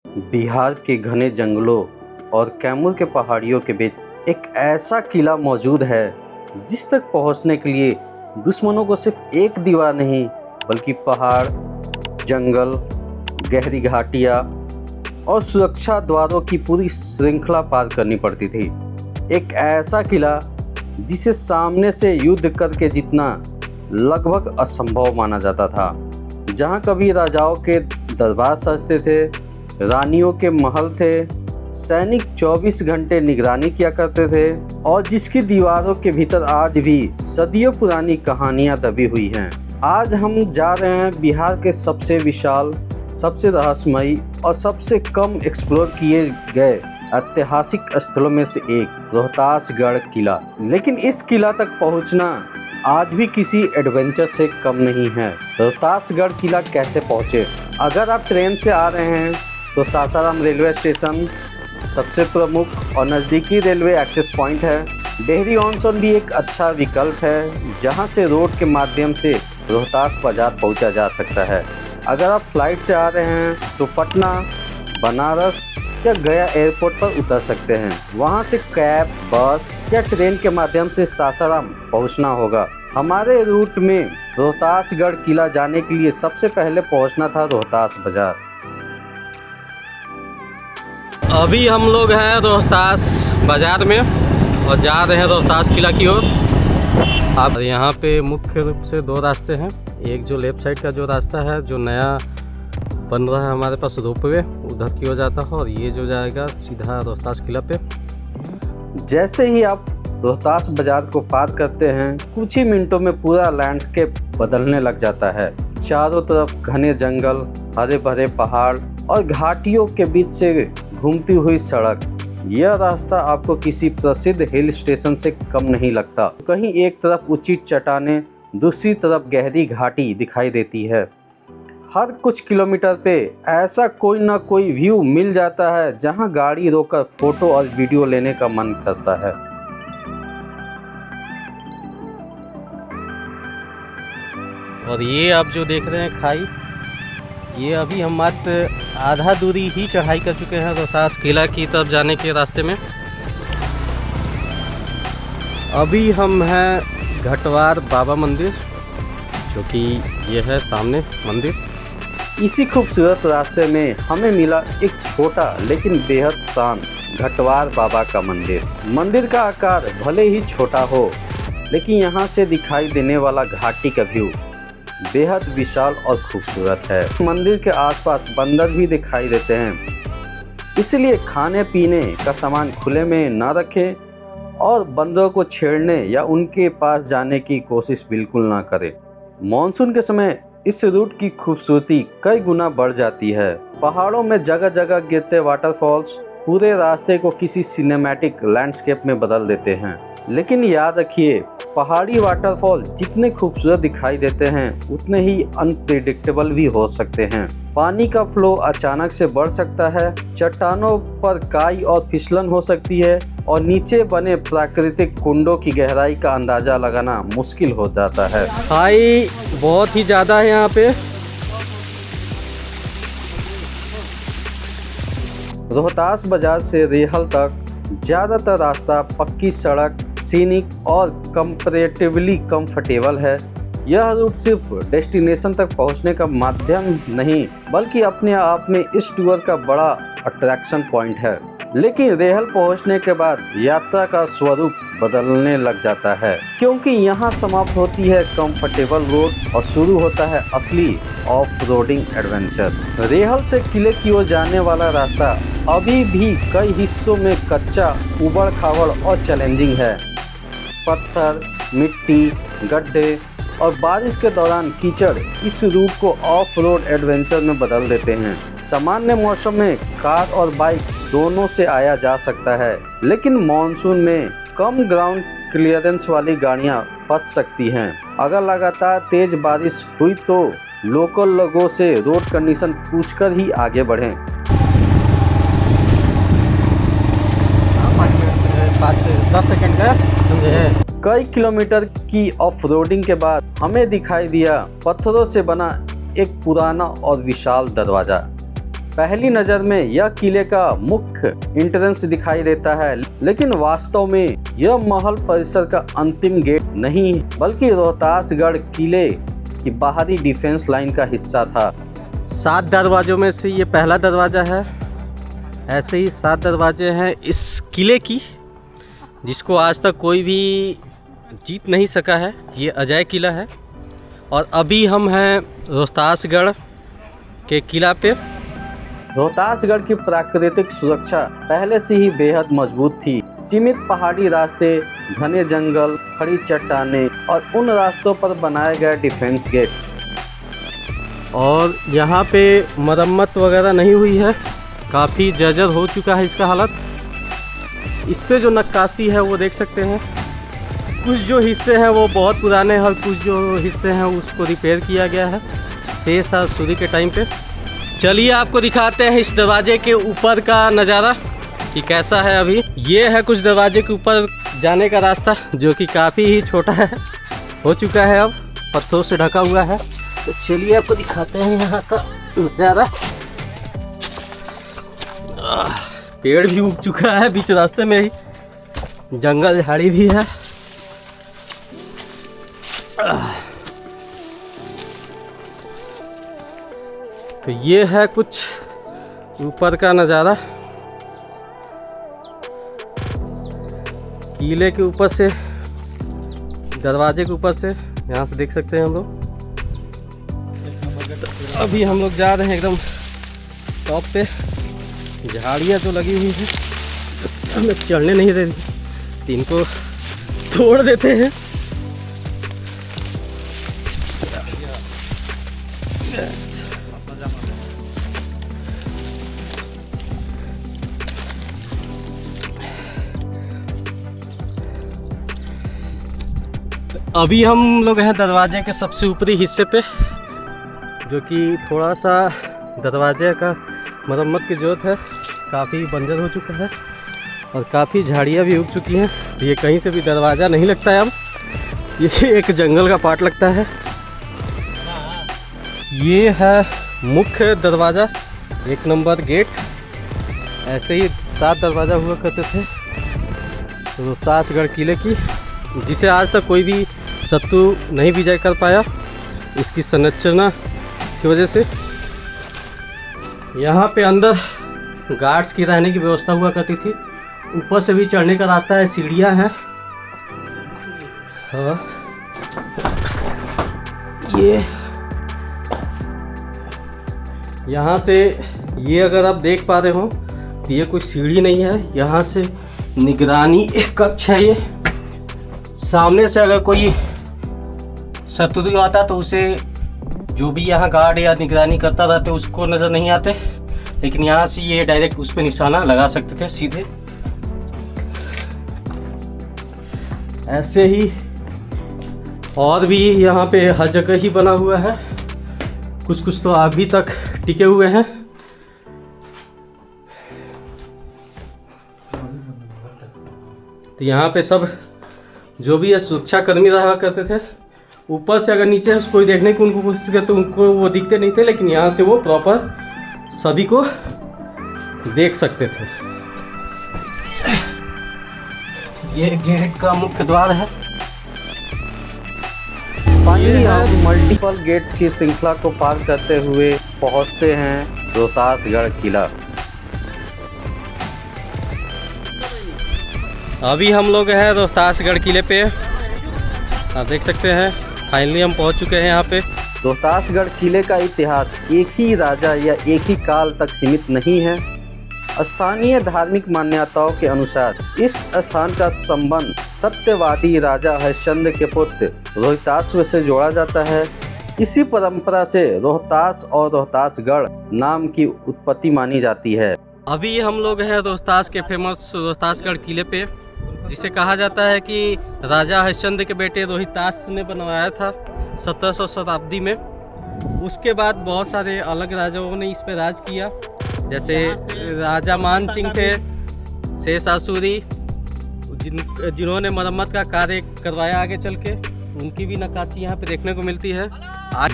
बिहार के घने जंगलों और कैमूर के पहाड़ियों के बीच एक ऐसा किला मौजूद है जिस तक पहुंचने के लिए दुश्मनों को सिर्फ एक दीवार नहीं बल्कि पहाड़, जंगल, गहरी घाटियाँ और सुरक्षा द्वारों की पूरी श्रृंखला पार करनी पड़ती थी। एक ऐसा किला जिसे सामने से युद्ध करके जीतना लगभग असंभव माना जाता था, जहाँ कभी राजाओं के दरबार सजते थे, रानियों के महल थे, सैनिक 24 घंटे निगरानी किया करते थे और जिसकी दीवारों के भीतर आज भी सदियों पुरानी कहानियां दबी हुई हैं। आज हम जा रहे हैं बिहार के सबसे विशाल, सबसे रहस्यमयी और सबसे कम एक्सप्लोर किए गए ऐतिहासिक स्थलों में से एक रोहतासगढ़ किला। लेकिन इस किला तक पहुंचना आज भी किसी एडवेंचर से कम नहीं है। रोहतासगढ़ किला कैसे पहुंचे? अगर आप ट्रेन से आ रहे हैं तो सासाराम रेलवे स्टेशन सबसे प्रमुख और नज़दीकी रेलवे एक्सेस पॉइंट है। डेहरी ऑन भी एक अच्छा विकल्प है, जहां से रोड के माध्यम से रोहतास बाजार पहुंचा जा सकता है। अगर आप फ्लाइट से आ रहे हैं तो पटना, बनारस या गया एयरपोर्ट पर उतर सकते हैं। वहां से कैब, बस या ट्रेन के माध्यम से सासाराम पहुंचना होगा। हमारे रूट में रोहतासगढ़ किला जाने के लिए सबसे पहले पहुंचना था रोहतास बाजार। अभी हम लोग हैं रोहतास बाज़ार में और जा रहे हैं रोहतास किला की ओर। अब यहाँ पे मुख्य रूप से दो रास्ते हैं। एक जो लेफ़्ट साइड का जो रास्ता है, जो नया बन रहा है हमारे पास रोपवे, उधर की ओर जाता है, और ये जो जाएगा सीधा रोहतास किला पे। जैसे ही आप रोहतास बाजार को पार करते हैं, कुछ ही मिनटों में पूरा लैंडस्केप बदलने लग जाता है। चारों तरफ घने जंगल, हरे भरे पहाड़ और घाटियों के बीच से घूमती हुई सड़क। यह रास्ता आपको किसी प्रसिद्ध हिल स्टेशन से कम नहीं लगता। कहीं एक तरफ ऊंची चट्टानें, दूसरी तरफ गहरी घाटी दिखाई देती है। हर कुछ किलोमीटर पे ऐसा कोई ना कोई व्यू मिल जाता है जहां गाड़ी रोककर फोटो और वीडियो लेने का मन करता है। और ये आप जो देख रहे हैं खाई, ये अभी हम मात्र आधा दूरी ही चढ़ाई कर चुके हैं रोहतास किला की तरफ जाने के रास्ते में। अभी हम हैं घटवार बाबा मंदिर, जो कि ये है सामने मंदिर। इसी खूबसूरत रास्ते में हमें मिला एक छोटा लेकिन बेहद शांत घटवार बाबा का मंदिर। मंदिर का आकार भले ही छोटा हो, लेकिन यहाँ से दिखाई देने वाला घाटी का व्यू बेहद विशाल और खूबसूरत है। मंदिर के आसपास बंदर भी दिखाई देते हैं, इसलिए खाने पीने का सामान खुले में ना रखें और बंदरों को छेड़ने या उनके पास जाने की कोशिश बिल्कुल ना करें। मॉनसून के समय इस रूट की खूबसूरती कई गुना बढ़ जाती है। पहाड़ों में जगह जगह गिरते वाटरफॉल्स पूरे रास्ते को किसी सिनेमैटिक लैंडस्केप में बदल देते हैं। लेकिन याद रखिए, पहाड़ी वाटरफॉल जितने खूबसूरत दिखाई देते हैं उतने ही अनप्रेडिक्टेबल भी हो सकते हैं। पानी का फ्लो अचानक से बढ़ सकता है, चट्टानों पर काई और फिसलन हो सकती है और नीचे बने प्राकृतिक कुंडों की गहराई का अंदाजा लगाना मुश्किल हो जाता है। खाई बहुत ही ज़्यादा है यहाँ पे। रोहतास बाजार से रेहल तक ज़्यादातर रास्ता पक्की सड़क, सीनिक और कंपैरेटिवली कंफर्टेबल है। यह रूट सिर्फ डेस्टिनेशन तक पहुंचने का माध्यम नहीं बल्कि अपने आप में इस टूर का बड़ा अट्रैक्शन पॉइंट है। लेकिन रेहल पहुंचने के बाद यात्रा का स्वरूप बदलने लग जाता है, क्योंकि यहाँ समाप्त होती है कंफर्टेबल रोड और शुरू होता है असली ऑफ रोडिंग एडवेंचर। रेहल से किले की ओर जाने वाला रास्ता अभी भी कई हिस्सों में कच्चा, उबड़ खाबड़ और चैलेंजिंग है। पत्थर, मिट्टी, गड्ढे और बारिश के दौरान कीचड़ इस रूट को ऑफ रोड एडवेंचर में बदल देते हैं। सामान्य मौसम में कार और बाइक दोनों से आया जा सकता है, लेकिन मॉनसून में कम ग्राउंड क्लियरेंस वाली गाड़ियां फंस सकती हैं। अगर लगातार तेज बारिश हुई तो लोकल लोगों से रोड कंडीशन पूछकर ही आगे बढ़ें। 5 से 10 सेकंड का है। कई किलोमीटर की ऑफ रोडिंग के बाद हमें दिखाई दिया पत्थरों से बना एक पुराना और विशाल दरवाज़ा। पहली नज़र में यह किले का मुख्य एंट्रेंस दिखाई देता है, लेकिन वास्तव में यह महल परिसर का अंतिम गेट नहीं बल्कि रोहतासगढ़ किले की बाहरी डिफेंस लाइन का हिस्सा था। 7 दरवाजों में से ये पहला दरवाज़ा है। ऐसे ही 7 दरवाजे हैं इस किले की, जिसको आज तक कोई भी जीत नहीं सका है। ये अजय किला है और अभी हम हैं रोहतासगढ़ के किला पे। रोहतासगढ़ की प्राकृतिक सुरक्षा पहले से ही बेहद मजबूत थी। सीमित पहाड़ी रास्ते, घने जंगल, खड़ी चट्टानें और उन रास्तों पर बनाए गए डिफेंस गेट। और यहाँ पे मरम्मत वगैरह नहीं हुई है, काफ़ी जर्जर हो चुका है इसका हालत। इस पे जो नक्काशी है वो देख सकते हैं। कुछ जो हिस्से हैं वो बहुत पुराने हैं और कुछ जो हिस्से हैं उसको रिपेयर किया गया है शेष सूरी के टाइम पे। चलिए आपको दिखाते हैं इस दरवाजे के ऊपर का नज़ारा कि कैसा है। अभी ये है कुछ दरवाजे के ऊपर जाने का रास्ता, जो कि काफ़ी ही छोटा है, हो चुका है, अब पत्थरों से ढका हुआ है। तो चलिए आपको दिखाते हैं यहाँ का नज़ारा। पेड़ भी उग चुका है बीच रास्ते में ही, जंगल झाड़ी भी है। तो ये है कुछ ऊपर का नज़ारा। किले के ऊपर से, दरवाजे के ऊपर से यहाँ से देख सकते हैं हम लोग। तो अभी हम लोग जा रहे हैं एकदम टॉप पे। झाड़ियाँ जो लगी हुई हैं हमें चढ़ने नहीं दे रही, इनको तोड़ देते हैं। अभी हम लोग हैं दरवाजे के सबसे ऊपरी हिस्से पे, जो कि थोड़ा सा दरवाजे का मरम्मत की ज़रूरत है। काफ़ी बंजर हो चुका है और काफ़ी झाड़ियाँ भी उग चुकी हैं। ये कहीं से भी दरवाज़ा नहीं लगता है अब, ये एक जंगल का पार्ट लगता है। ये है मुख्य दरवाज़ा, 1 नंबर गेट। ऐसे ही 7 दरवाज़ा हुआ करते थे रोहतासगढ़ किले की, जिसे आज तक कोई भी शत्रु नहीं विजय कर पाया इसकी संरचना की वजह से। यहाँ पे अंदर गार्ड्स की रहने की व्यवस्था हुआ करती थी। ऊपर से भी चढ़ने का रास्ता है, सीढ़ियाँ हैं। हाँ, ये यहाँ से, ये अगर आप देख पा रहे हो तो ये कोई सीढ़ी नहीं है, यहाँ से निगरानी एक कक्ष है। ये सामने से अगर कोई शत्रु आता तो उसे, जो भी यहाँ गार्ड या निगरानी करता रहते, उसको नज़र नहीं आते, लेकिन यहाँ से ये डायरेक्ट उस पर निशाना लगा सकते थे सीधे। ऐसे ही और भी यहाँ पे हर जगह ही बना हुआ है, कुछ कुछ तो अभी तक टिके हुए हैं। तो यहाँ पे सब जो भी है सुरक्षा कर्मी रहा करते थे। ऊपर से अगर नीचे से कोई देखने की उनको कोशिश करते तो उनको वो दिखते नहीं थे, लेकिन यहाँ से वो प्रॉपर सभी को देख सकते थे। ये गेट का मुख्य द्वार है। फाइनली हम मल्टीपल गेट्स की श्रृंखला को पार करते हुए पहुंचते हैं रोहतासगढ़ किला। अभी हम लोग हैं रोहतासगढ़ किले पे, आप देख सकते हैं। फाइनली हम पहुंच चुके हैं यहाँ पे। रोहतासगढ़ किले का इतिहास एक ही राजा या एक ही काल तक सीमित नहीं है। स्थानीय धार्मिक मान्यताओं के अनुसार इस स्थान का संबंध सत्यवादी राजा हरिश्चंद्र के पुत्र रोहिताश्व से जोड़ा जाता है। इसी परंपरा से रोहतास और रोहतासगढ़ नाम की उत्पत्ति मानी जाती है। अभी हम लोग हैं रोहतास के फेमस रोहतासगढ़ किले पे, जिसे कहा जाता है कि राजा हरिश्चंद्र के बेटे रोहितास ने बनवाया था 1700 शताब्दी में। उसके बाद बहुत सारे अलग राजाओं ने इस पे राज किया, जैसे राजा मान सिंह थे, शेष आसुरी, जिन्होंने मरम्मत का कार्य करवाया आगे चल के। उनकी भी नक्काशी यहाँ पे देखने को मिलती है।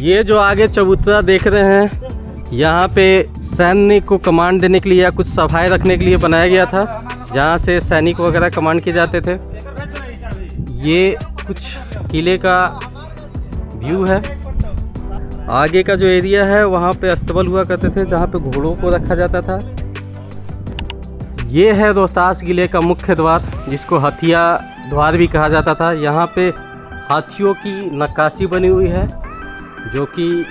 ये जो आगे चबूतरा देख रहे हैं, यहाँ पे सैन्य को कमांड देने के लिए या कुछ सफाई रखने के लिए बनाया गया था, जहाँ से सैनिक वगैरह कमांड किए जाते थे। ये कुछ किले का व्यू है। आगे का जो एरिया है वहाँ पे अस्तबल हुआ करते थे, जहाँ पे घोड़ों को रखा जाता था। ये है रोहतास किले का मुख्य द्वार, जिसको हथिया द्वार भी कहा जाता था। यहाँ पे हाथियों की नक्काशी बनी हुई है, जो कि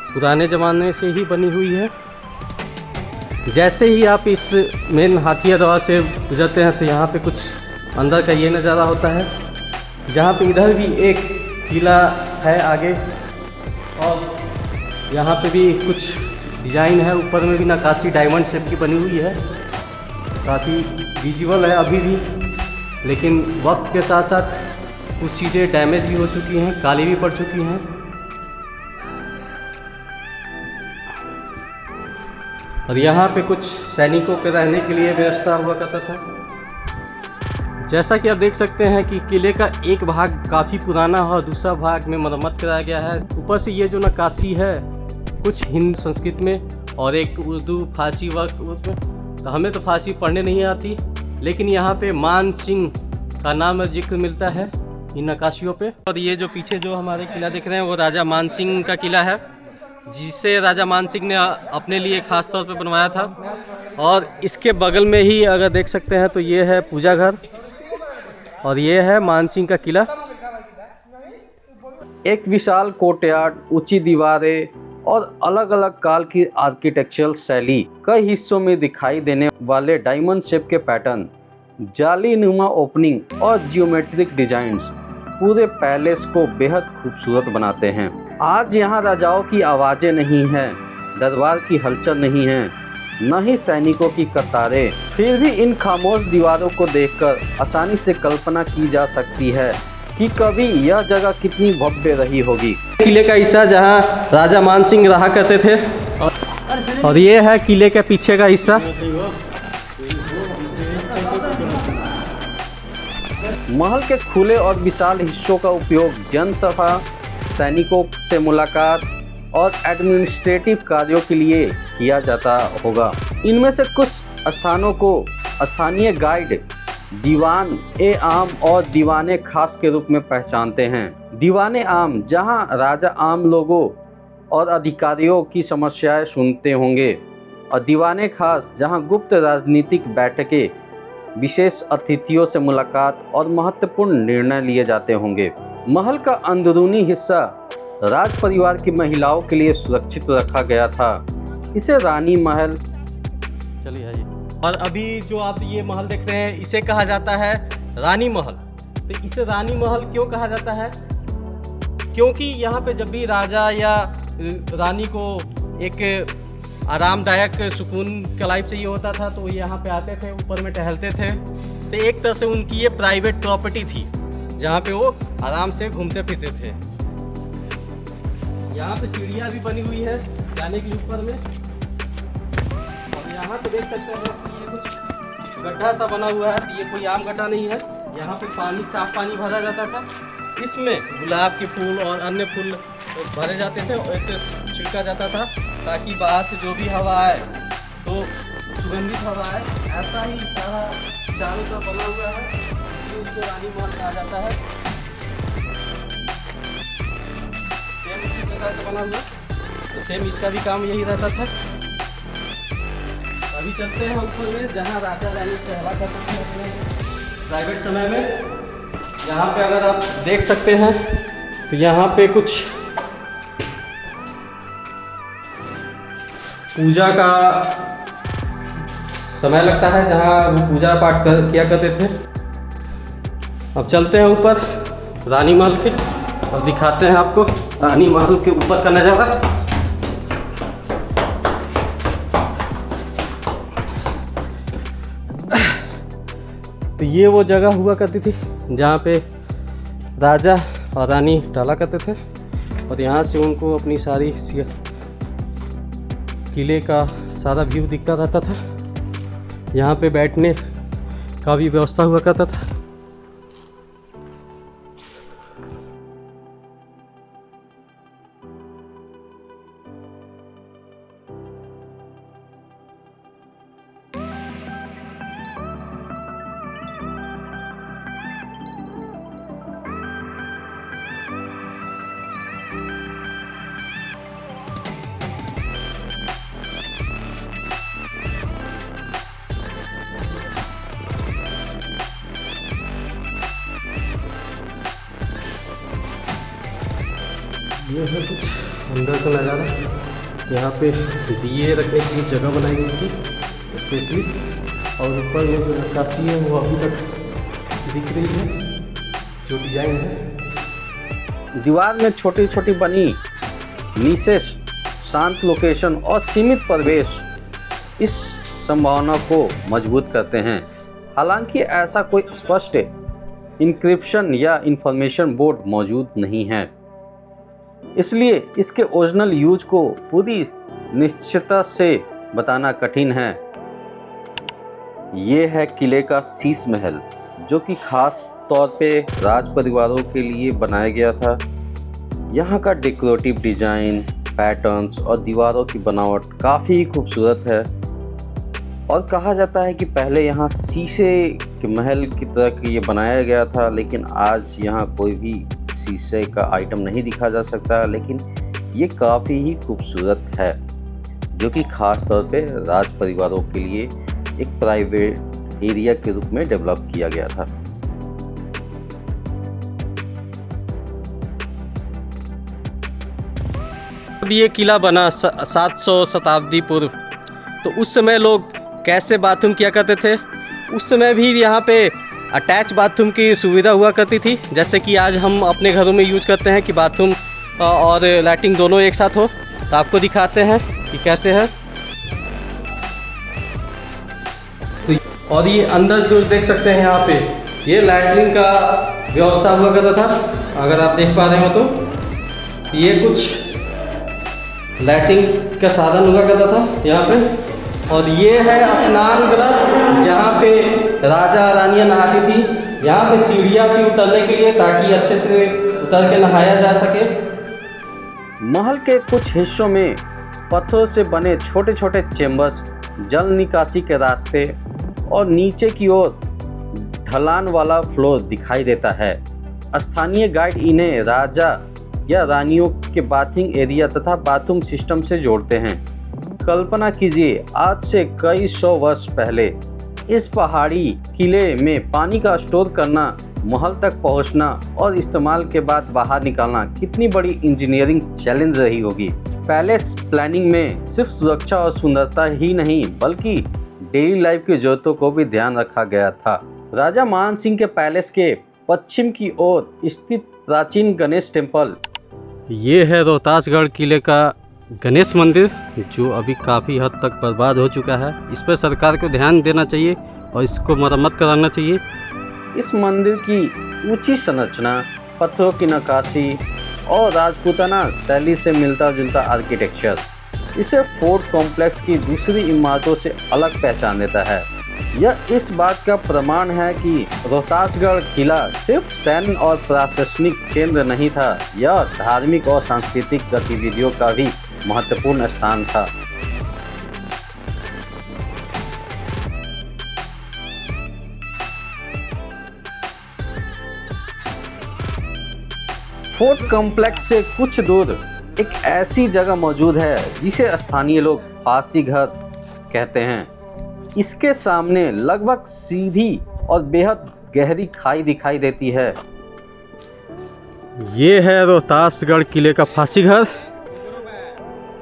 पुराने ज़माने से ही बनी हुई है। जैसे ही आप इस मेन हाथिया द्वार से गुजरते हैं तो यहाँ पे कुछ अंदर का ये नज़ारा होता है, जहाँ पे इधर भी एक किला है आगे, और यहाँ पे भी कुछ डिज़ाइन है। ऊपर में भी नक्काशी डायमंड शेप की बनी हुई है, काफ़ी विजुअल है अभी भी, लेकिन वक्त के साथ साथ कुछ चीज़ें डैमेज भी हो चुकी हैं, काली भी पड़ चुकी हैं। और यहाँ पे कुछ सैनिकों के रहने के लिए व्यवस्था हुआ करता था। जैसा कि आप देख सकते हैं कि किले का एक भाग काफ़ी पुराना है और दूसरा भाग में मरम्मत कराया गया है। ऊपर से ये जो नक्काशी है कुछ हिंदी संस्कृत में और एक उर्दू फारसी वर्क उसमें, तो हमें तो फारसी पढ़ने नहीं आती, लेकिन यहाँ पे मान सिंह का नाम जिक्र मिलता है इन नक्काशियों पे। और ये जो पीछे जो हमारे किला देख रहे हैं वो राजा मान सिंह का किला है, जिसे राजा मान सिंह ने अपने लिए ख़ास तौर पे बनवाया था। और इसके बगल में ही अगर देख सकते हैं तो ये है पूजा घर, और ये है मान सिंह का किला। एक विशाल कोर्टयार्ड, ऊंची दीवारें और अलग अलग काल की आर्किटेक्चरल शैली, कई हिस्सों में दिखाई देने वाले डायमंड शेप के पैटर्न, जाली नुमा ओपनिंग और जियोमेट्रिक डिजाइन्स पूरे पैलेस को बेहद खूबसूरत बनाते हैं। आज यहाँ राजाओं की आवाज़ें नहीं हैं, दरबार की हलचल नहीं है, न ही सैनिकों की कतारें। फिर भी इन खामोश दीवारों को देखकर आसानी से कल्पना की जा सकती है कि कभी यह जगह कितनी भव्य रही होगी। किले का हिस्सा जहाँ राजा मान सिंह रहा करते थे, और ये है किले के पीछे का हिस्सा। महल के खुले और विशाल हिस्सों का उपयोग जनसभा, सैनिकों से मुलाकात और एडमिनिस्ट्रेटिव कार्यों के लिए किया जाता होगा। इनमें से कुछ स्थानों को स्थानीय गाइड दीवान ए आम और दीवाने खास के रूप में पहचानते हैं। दीवाने आम, जहां राजा आम लोगों और अधिकारियों की समस्याएं सुनते होंगे, और दीवाने खास, जहां गुप्त राजनीतिक बैठकें, विशेष अतिथियों से मुलाकात और महत्वपूर्ण निर्णय लिए जाते होंगे। महल का अंदरूनी हिस्सा राज परिवार की महिलाओं के लिए सुरक्षित रखा गया था। इसे रानी महल, चलिए आइए। और अभी जो आप ये महल देख रहे हैं इसे कहा जाता है रानी महल। तो इसे रानी महल क्यों कहा जाता है? क्योंकि यहाँ पे जब भी राजा या रानी को एक आरामदायक सुकून का लाइफ चाहिए होता था तो वो यहाँ पे आते थे, ऊपर में टहलते थे। तो एक तरह से उनकी ये प्राइवेट प्रॉपर्टी थी, जहाँ पे वो आराम से घूमते फिरते थे। यहाँ पे सीढ़ियाँ भी बनी हुई है जाने के लिए ऊपर में। और यहाँ पे देख सकते हैं कि ये कुछ गड्ढा सा बना हुआ है। ये कोई आम गड्ढा नहीं है, यहाँ पे पानी, साफ पानी भरा जाता था। इसमें गुलाब के फूल और अन्य फूल भरे जाते थे और एक छिड़का जाता था, ताकि बाहर से जो भी हवा आए तो सुगंधित हवा आए। ऐसा ही सारा चारों का बना हुआ है, इसको रानी महल कहा जाता है। सेम इसी प्रकार से बना हुआ, तो सेम इसका भी काम यही रहता था। अभी चलते हैं ऊपर में, जहाँ राजा रानी टहला करते थे अपने प्राइवेट समय में। यहाँ पे अगर आप देख सकते हैं तो यहाँ पे कुछ पूजा का समय लगता है, जहाँ वो पूजा पाठ किया करते थे। अब चलते हैं ऊपर रानी महल के और दिखाते हैं आपको रानी महल के ऊपर का नज़ारा। तो ये वो जगह हुआ करती थी जहाँ पे राजा और रानी टहला करते थे, और यहाँ से उनको अपनी सारी किले का सारा व्यू दिखता रहता था। यहाँ पे बैठने का भी व्यवस्था हुआ करता था। ये है कुछ अंदर का नज़ारा। यहाँ पे दिए रखने की जगह बनाई गई थी स्पेशली, और ऊपर में जो नक्काशी है वो अभी तक दिख रही है, जो डिजाइन है। दीवार में छोटी छोटी बनी नीसेस, शांत लोकेशन और सीमित प्रवेश इस संभावना को मजबूत करते हैं। हालांकि ऐसा कोई स्पष्ट इंक्रिप्शन या इंफॉर्मेशन बोर्ड मौजूद नहीं है, इसलिए इसके ओरिजिनल यूज को पूरी निश्चितता से बताना कठिन है। ये है किले का शीश महल, जो कि खास तौर पे राज परिवारों के लिए बनाया गया था। यहाँ का डेकोरेटिव डिजाइन, पैटर्न्स और दीवारों की बनावट काफ़ी खूबसूरत है, और कहा जाता है कि पहले यहाँ शीशे के महल की तरह ये बनाया गया था, लेकिन आज यहाँ कोई भी शीशे का आइटम नहीं दिखा जा सकता, लेकिन ये काफ़ी ही खूबसूरत है, जो कि खास तौर पे राज परिवारों के लिए एक प्राइवेट एरिया के रूप में डेवलप किया गया था। अब ये किला बना 700 शताब्दी पूर्व, तो उस समय लोग कैसे बाथरूम किया करते थे? उस समय भी यहाँ पे अटैच बाथरूम की सुविधा हुआ करती थी, जैसे कि आज हम अपने घरों में यूज करते हैं कि बाथरूम और लैट्रिन दोनों एक साथ हो। तो आपको दिखाते हैं कि कैसे है। तो और ये अंदर जो देख सकते हैं यहाँ पे, ये लैट्रिन का व्यवस्था हुआ करता था। अगर आप देख पा रहे हो तो ये कुछ लैट्रिन का साधन हुआ करता था यहाँ पे। और ये है स्नान गृह, जहाँ पे राजा रानियाँ नहाती थी। यहाँ पे सीढ़ियाँ थी उतरने के लिए, ताकि अच्छे से उतर के नहाया जा सके। महल के कुछ हिस्सों में पत्थरों से बने छोटे छोटे चेम्बर्स, जल निकासी के रास्ते और नीचे की ओर ढलान वाला फ्लोर दिखाई देता है। स्थानीय गाइड इन्हें राजा या रानियों के बाथिंग एरिया तथा बाथरूम सिस्टम से जोड़ते हैं। कल्पना कीजिए, आज से कई सौ वर्ष पहले इस पहाड़ी किले में पानी का स्टोर करना, महल तक पहुंचना और इस्तेमाल के बाद बाहर निकालना कितनी बड़ी इंजीनियरिंग चैलेंज रही होगी। पैलेस प्लानिंग में सिर्फ सुरक्षा और सुंदरता ही नहीं, बल्कि डेली लाइफ की जरूरतों को भी ध्यान रखा गया था। राजा मान सिंह के पैलेस के पश्चिम की ओर स्थित प्राचीन गणेश टेम्पल, ये है रोहतासगढ़ किले का गणेश मंदिर, जो अभी काफ़ी हद तक बर्बाद हो चुका है। इस पर सरकार को ध्यान देना चाहिए और इसको मरम्मत कराना चाहिए। इस मंदिर की ऊंची संरचना, पत्थरों की नक्काशी और राजपूताना शैली से मिलता जुलता आर्किटेक्चर इसे फोर्ट कॉम्प्लेक्स की दूसरी इमारतों से अलग पहचान देता है। यह इस बात का प्रमाण है कि रोहतासगढ़ किला सिर्फ सैन्य और प्रशासनिक केंद्र नहीं था, यह धार्मिक और सांस्कृतिक गतिविधियों का भी महत्वपूर्ण स्थान था। फोर्ट कॉम्प्लेक्स से कुछ दूर एक ऐसी जगह मौजूद है जिसे स्थानीय लोग फांसी घर कहते हैं। इसके सामने लगभग सीधी और बेहद गहरी खाई दिखाई देती है। ये है रोहतासगढ़ किले का फांसी घर,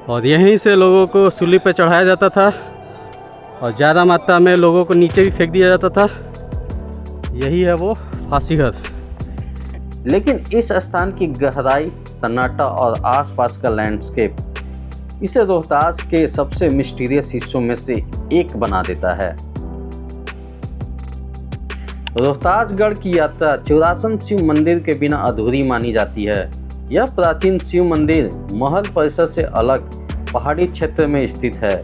और यहीं से लोगों को सूली पर चढ़ाया जाता था और ज़्यादा मात्रा में लोगों को नीचे भी फेंक दिया जाता था। यही है वो फांसी घर। लेकिन इस स्थान की गहराई, सन्नाटा और आसपास का लैंडस्केप इसे रोहतास के सबसे मिस्टीरियस हिस्सों में से एक बना देता है। रोहतासगढ़ की यात्रा चौरासन शिव मंदिर के बिना अधूरी मानी जाती है। यह प्राचीन शिव मंदिर महल परिसर से अलग पहाड़ी क्षेत्र में स्थित है।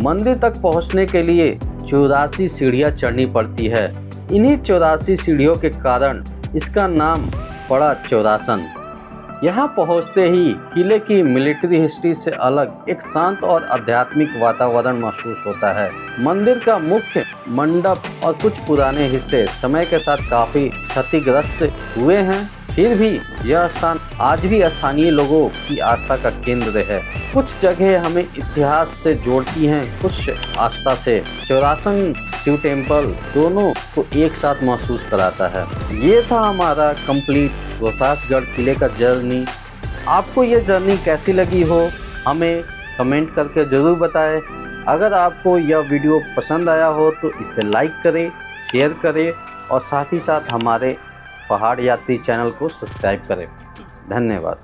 मंदिर तक पहुंचने के लिए 84 सीढ़ियां चढ़नी पड़ती है। इन्हीं 84 सीढ़ियों के कारण इसका नाम पड़ा चौरासन। यहाँ पहुँचते ही किले की मिलिट्री हिस्ट्री से अलग एक शांत और आध्यात्मिक वातावरण महसूस होता है। मंदिर का मुख्य मंडप और कुछ पुराने हिस्से समय के साथ काफ़ी क्षतिग्रस्त हुए हैं, फिर भी यह स्थान आज भी स्थानीय लोगों की आस्था का केंद्र है। कुछ जगह हमें इतिहास से जोड़ती हैं, कुछ आस्था से। चौरासन शिव टेम्पल दोनों को एक साथ महसूस कराता है। ये था हमारा कंप्लीट रोहतासगढ़ किले का जर्नी। आपको ये जर्नी कैसी लगी हो हमें कमेंट करके ज़रूर बताएं। अगर आपको यह वीडियो पसंद आया हो तो इसे लाइक करें, शेयर करें और साथ ही साथ हमारे पहाड़ यात्री चैनल को सब्सक्राइब करें। धन्यवाद।